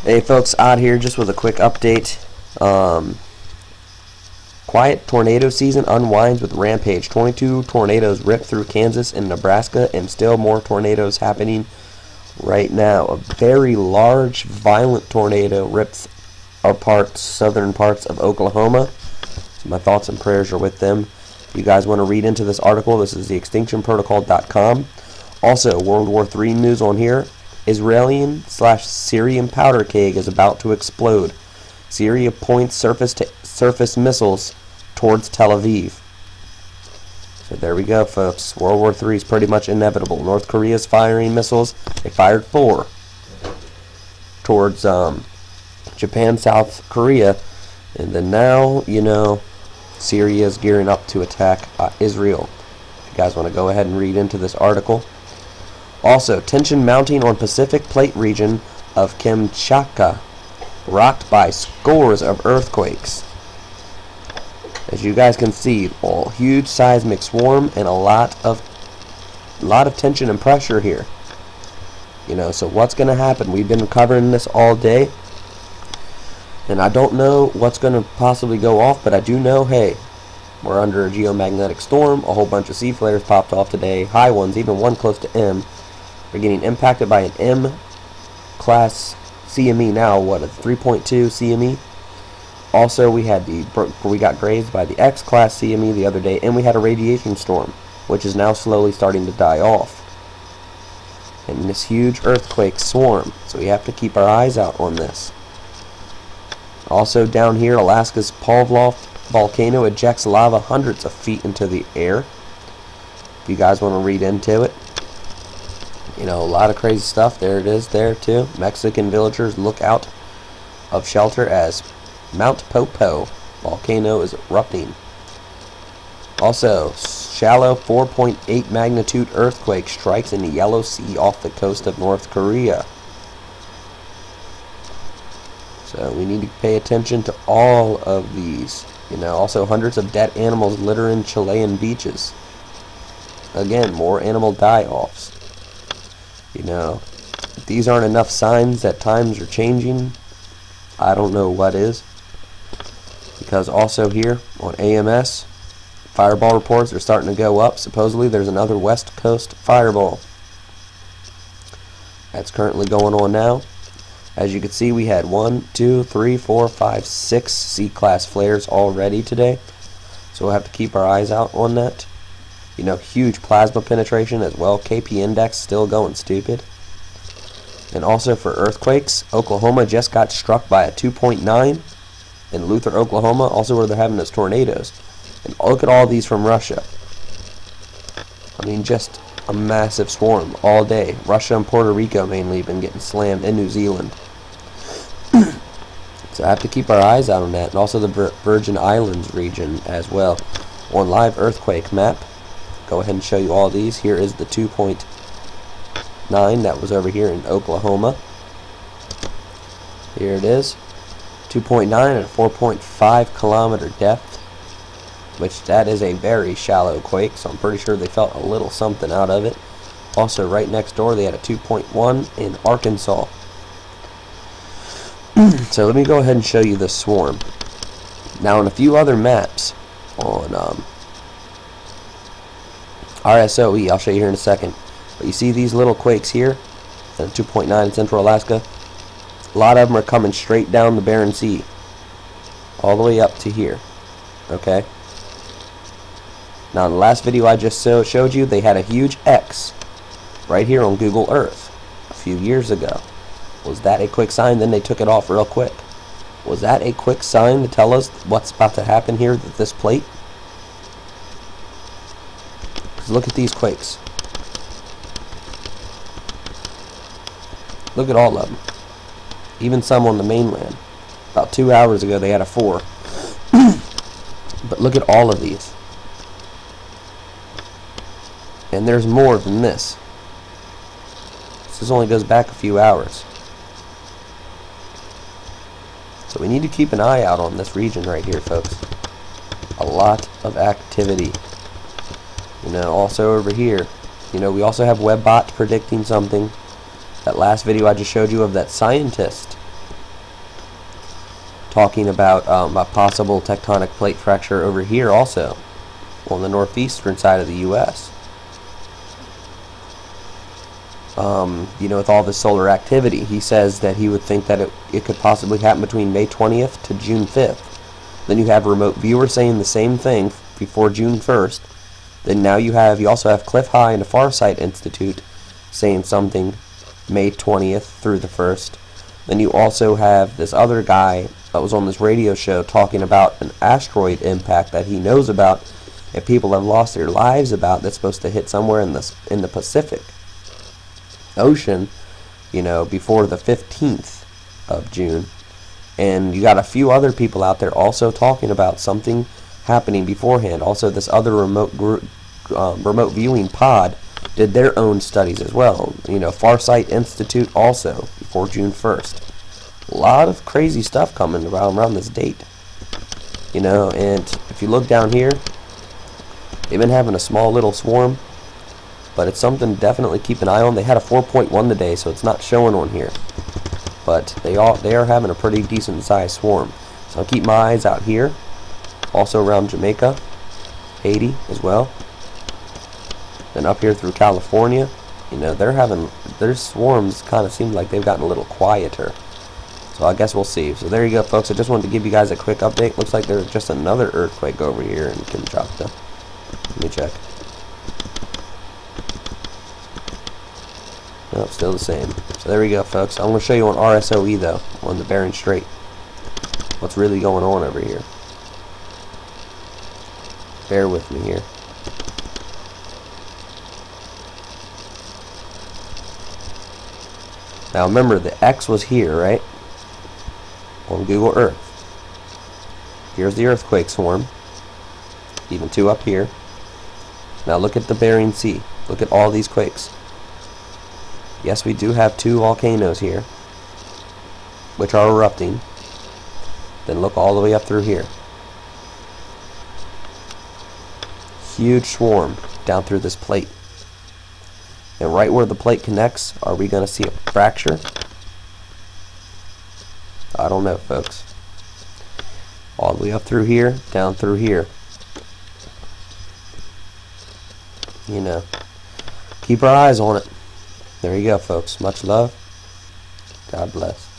Hey folks, Odd here just with a quick update. Quiet tornado season unwinds with rampage. 22 tornadoes ripped through Kansas and Nebraska, and still more tornadoes happening right now. A very large, violent tornado ripped apart southern parts of Oklahoma. So my thoughts and prayers are with them. If you guys want to read into this article, this is the extinctionprotocol.com. Also, World War III news on here. Israeli/Syrian powder keg is about to explode. Syria points surface missiles towards Tel Aviv. So there we go, folks. World War III is pretty much inevitable. North Korea is firing missiles. They fired 4 towards Japan, South Korea, and then now, Syria is gearing up to attack Israel. If you guys want to go ahead and read into this article. Also, tension mounting on Pacific Plate region of Kamchatka, rocked by scores of earthquakes. As you guys can see, a huge seismic swarm and a lot of tension and pressure here. So what's going to happen? We've been covering this all day, and I don't know what's going to possibly go off, but I do know, hey, we're under a geomagnetic storm. A whole bunch of C flares popped off today, high ones, even one close to M. We're getting impacted by an M class CME now, a 3.2 CME. Also, we got grazed by the X class CME the other day, and we had a radiation storm, which is now slowly starting to die off. And this huge earthquake swarm, so we have to keep our eyes out on this. Also down here, Alaska's Pavlov volcano ejects lava hundreds of feet into the air. If you guys want to read into it. A lot of crazy stuff. There it is there too. Mexican villagers look out of shelter as Mount Popo volcano is erupting. Also, shallow 4.8 magnitude earthquake strikes in the Yellow Sea off the coast of North Korea. So we need to pay attention to all of these. Also hundreds of dead animals litter in Chilean beaches. Again, more animal die-offs. If these aren't enough signs that times are changing, I don't know what is. Because also here on AMS, fireball reports are starting to go up. Supposedly there's another West Coast fireball that's currently going on now. As you can see, we had 1, 2, 3, 4, 5, 6 C-class flares already today. So we'll have to keep our eyes out on that. Huge plasma penetration as well. KP index still going stupid. And also for earthquakes, Oklahoma just got struck by a 2.9 in Luther, Oklahoma, also where they're having those tornadoes. And look at all these from Russia. Just a massive swarm all day. Russia and Puerto Rico mainly been getting slammed, in New Zealand. So I have to keep our eyes out on that. And also the Virgin Islands region as well. On live earthquake map, go ahead and show you all these. Here is the 2.9 that was over here in Oklahoma. Here it is. 2.9 at a 4.5 kilometer depth, which that is a very shallow quake, so I'm pretty sure they felt a little something out of it. Also right next door they had a 2.1 in Arkansas. So let me go ahead and show you the swarm. Now on a few other maps on RSOE, I'll show you here in a second. But you see these little quakes here, and 2.9 in Central Alaska. A lot of them are coming straight down the Bering Sea, all the way up to here. Okay. Now in the last video I just showed you, they had a huge X right here on Google Earth a few years ago. Was that a quick sign? Then they took it off real quick. Was that a quick sign to tell us what's about to happen here with this plate? Look at these quakes. Look at all of them. Even some on the mainland. About 2 hours ago they had a 4. But look at all of these. And there's more than this. This only goes back a few hours. So we need to keep an eye out on this region right here, folks. A lot of activity. Also over here, we also have Webbot predicting something. That last video I just showed you of that scientist talking about a possible tectonic plate fracture over here also, on the northeastern side of the U.S. You know, with all this solar activity, he says that he would think that it could possibly happen between May 20th to June 5th. Then you have remote viewers saying the same thing before June 1st. Then now you also have Clif High and the Farsight Institute saying something May 20th through the 1st. Then you also have this other guy that was on this radio show talking about an asteroid impact that he knows about and people have lost their lives about, that's supposed to hit somewhere in the Pacific Ocean, you know, before the 15th of June. And you got a few other people out there also talking about something happening beforehand. Also, this other remote viewing pod did their own studies as well. You know, Farsight Institute also before June 1st. A lot of crazy stuff coming around this date. You know, and if you look down here, they've been having a small little swarm, but it's something to definitely keep an eye on. They had a 4.1 today, so it's not showing on here. But they are having a pretty decent sized swarm. So I'll keep my eyes out here. Also around Jamaica, Haiti as well. Then up here through California, you know, their swarms kind of seem like they've gotten a little quieter. So I guess we'll see. So there you go, folks. I just wanted to give you guys a quick update. Looks like there's just another earthquake over here in Kamchatka. Let me check. Nope, still the same. So there we go, folks. I'm going to show you on RSOE, though, on the Bering Strait, what's really going on over here. Bear with me here. Now remember, the X was here, right? On Google Earth. Here's the earthquake swarm. Even two up here. Now look at the Bering Sea. Look at all these quakes. Yes, we do have two volcanoes here, which are erupting. Then look all the way up through here. Huge swarm down through this plate. And right where the plate connects, are we going to see a fracture? I don't know, folks. All the way up through here, down through here. You know, keep our eyes on it. There you go, folks. Much love. God bless.